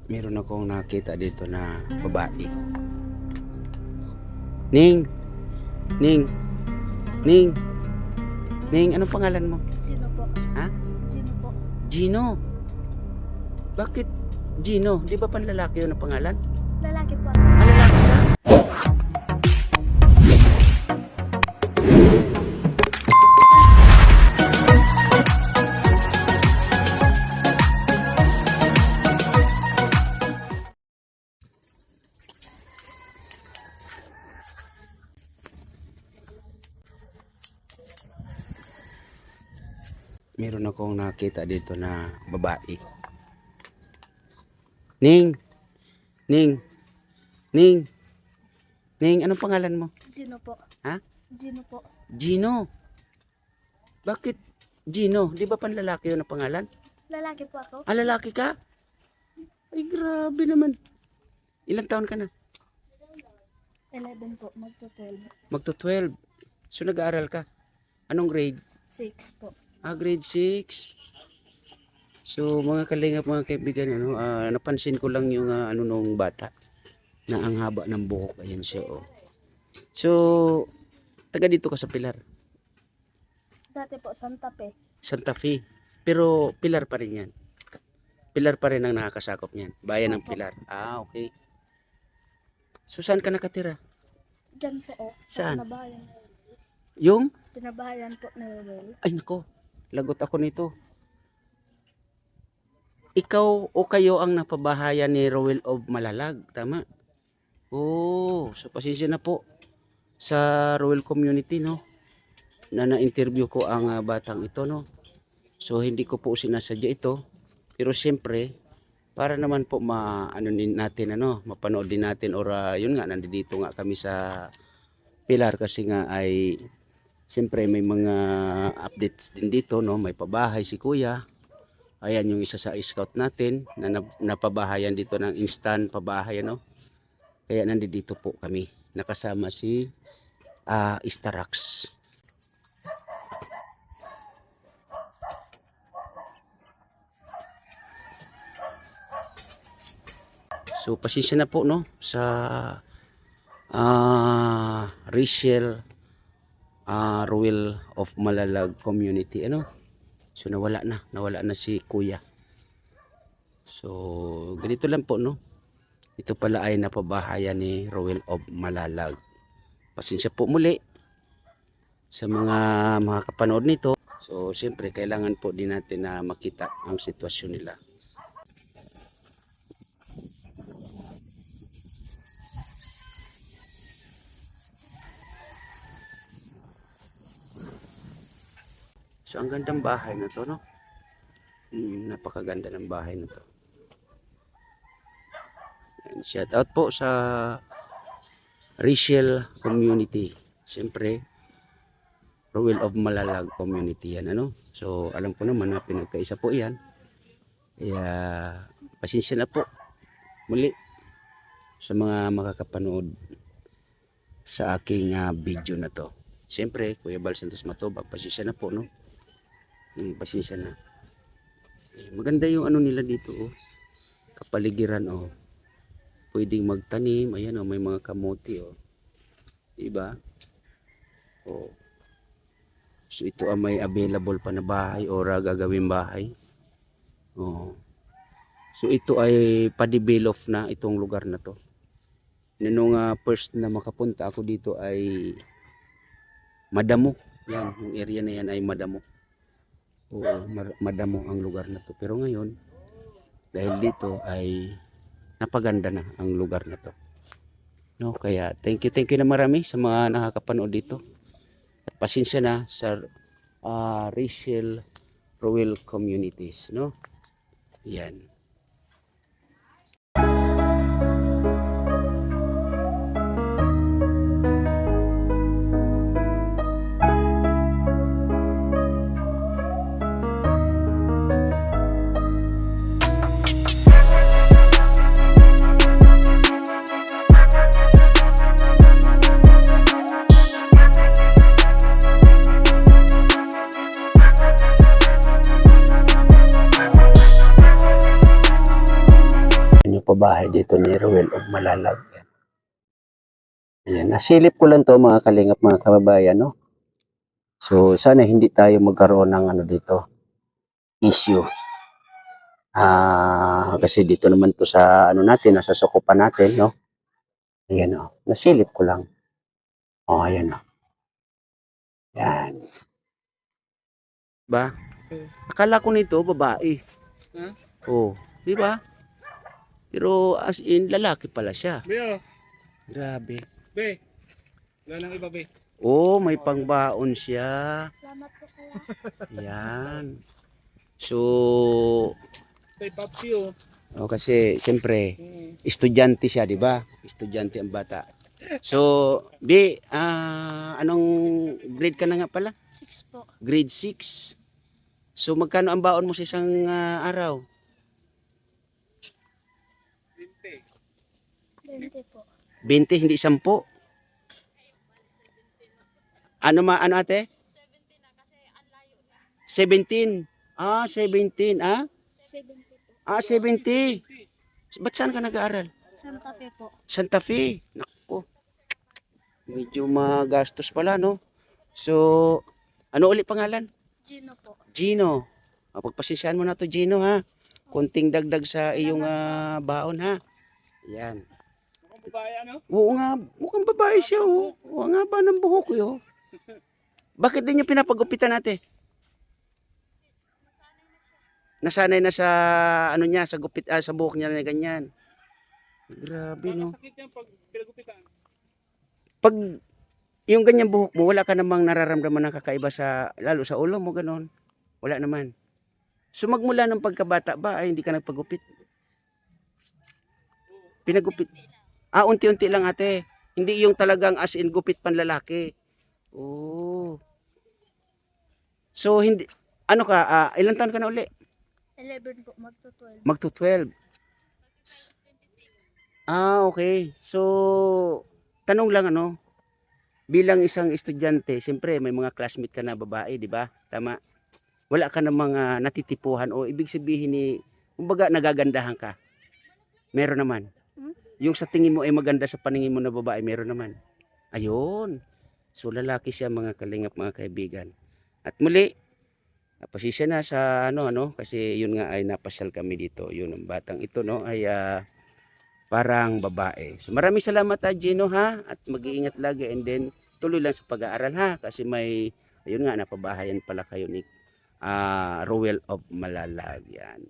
Meron akong nakita dito na babae. Ning, Ning, Ning, Ning, anong pangalan mo? Sino po? Ha? Sino po? Gino. Bakit Gino? Di ba panlalaki yun ang pangalan? Lalaki po. Ah, lalaki ka? Meron akong nakita dito na babae. Ning, Ning, Ning, Ning, anong pangalan mo? Sino po? Ha? Sino po? Gino. Bakit Gino? Di ba panlalaki yun ang pangalan? Lalaki po ako. Ah, lalaki ka? Ay, grabe naman. Ilang taon ka na? 11 po. Magto-12. Magto-12. So, nag-aaral ka? Anong grade? 6 po. Ah, grade 6. So, mga kalingap, mga kaibigan, napansin ko lang yung ano nung bata na ang haba ng buhok. Ayan siya, oh. So, taga dito ka sa Pilar? Dati po, Santa Fe. Santa Fe. Pero Pilar pa rin yan. Pilar pa rin ang nakakasakop niyan. Bayan ng Opo. Pilar. Ah, okay. So, saan ka nakatira? Diyan po, oh. Saan? Pinabahayan. Yung? Pinabahayan po na Rowell. Ay, nako. Lagot ako nito. Ikaw o kayo ang napabahayan ni Rowell of Malalag. Tama? Oh, so pasensya na po sa Rowell community, no? Na na-interview ko ang batang ito, no? So, hindi ko po sinasadya ito. Pero siyempre, para naman po ano din natin, mapanood din natin or yun nga, nandito nga kami sa Pilar kasi nga ay siyempre may mga updates din dito, no? May pabahay si Kuya. Ayan yung isa sa scout natin na napabahayan dito ng instant pabahay, no? Kaya nandito po kami. Nakasama si Starax. So pasensya na po, no, sa Rachel Rowell of Malalag community, ano. So nawala na si Kuya. So ganito lang po, no. Ito pala ay napabahayan ni Rowell of Malalag. Pasensya po muli sa mga kapanood nito. So siyempre kailangan po din natin na makita ang sitwasyon nila. So ang gandang bahay na to, no? Napakaganda ng bahay na to. And shout out po sa Rachel community. Siyempre, Rowell of Malalag community yan, ano? So alam ko naman na pinagkaisa po yan. Kaya pasensya na po muli sa mga makakapanood sa aking video na to. Siyempre, Kuya Bal Santos Matubag, pasensya na po, no? Pasensya na. Maganda yung ano nila dito, oh. Kapaligiran, oh. Pwedeng magtanim, ayan, oh, may mga kamote, oh. Diba? Oh. So ito ay may available pa na bahay or gagawin bahay. Oh. So ito ay pa-develop na itong lugar na to. Nung first na makapunta ako dito ay madamo. Yan, yung area na yan ay madamo. Oo, madamo ang lugar na to. Pero ngayon, dahil dito ay napaganda na ang lugar na to. No, kaya thank you na marami sa mga nakakapanood dito. At pasensya na sa Rachel Rowell communities, no? Yan. Yun yung pabahay dito ni Ruel of Malalag. Ayan, nasilip ko lang to mga kalingap, mga kababayan, no? So, sana hindi tayo magkaroon ng ano dito, issue. Kasi dito naman to sa ano natin, nasa sukupan natin, no? Ayan, oh. Nasilip ko lang. Oh, ayan, oh. Yan. Ba? Akala ko nito, babae. Ha? Oh, di ba? Pero as in, lalaki pala siya. Be, oh. Grabe. Be. Wala nang iba, be. Oh, may pangbaon siya. Salamat po kaya. Yan. So, Kay Papsi, oh. oh, kasi siyempre, Hmm. estudyante siya, di ba? Estudyante ang bata. So, Bi, anong grade ka na nga pala? 6 po. Grade 6. So, magkano ang baon mo sa isang araw? 20. 20 po. 20, hindi 10. Ano ate? 17. 17. 70 po. 70. Ba't saan ka nag-aaral? Santa Fe po. Santa Fe. Naku. Medyo magastos pala, no? So, ano ulit pangalan? Gino po. Gino. Pagpasisyahan mo na to, Gino, ha? Konting dagdag sa iyong baon, ha? Yan. Mukhang babae, ano? Oo nga, mukhang babae siya, oh. Oo nga ba ng buhok, oh. Bakit din yung pinapagupitan natin? Nasanay na sa ano niya, sa gupit sa buhok niya na ganyan. Grabe, Baka no. sakit yan pag pinagupitan. Pag yung ganyan buhok mo, wala ka namang nararamdaman ng kakaiba sa lalo sa ulo mo ganon. Wala naman. So magmula ng pagkabata ba ay hindi ka nagpagupit? Pinagupit. Unti-unti lang ate. Hindi yung talagang as in gupit panlalaki. Oh. So hindi ano ka, ilang taon ka na uli? 11 po. Magto-12. Magto-12. Okay. So, tanong lang ano, bilang isang estudyante, siyempre may mga classmate ka na babae, di ba? Tama. Wala ka ng mga natitipuhan o ibig sabihin ni, kumbaga nagagandahan ka. Meron naman. Yung sa tingin mo ay maganda sa paningin mo na babae, meron naman. Ayun. So, lalaki siya mga kalingap, mga kaibigan. At muli, pasisya na sa ano kasi yun nga ay napasyal kami dito. Yun ang batang ito no ay parang babae. So maraming salamat Gino ha at mag-iingat lagi and then tuloy lang sa pag-aaral ha kasi may ayun nga napabahayan pala kayo ni Ruel of Malalag yan.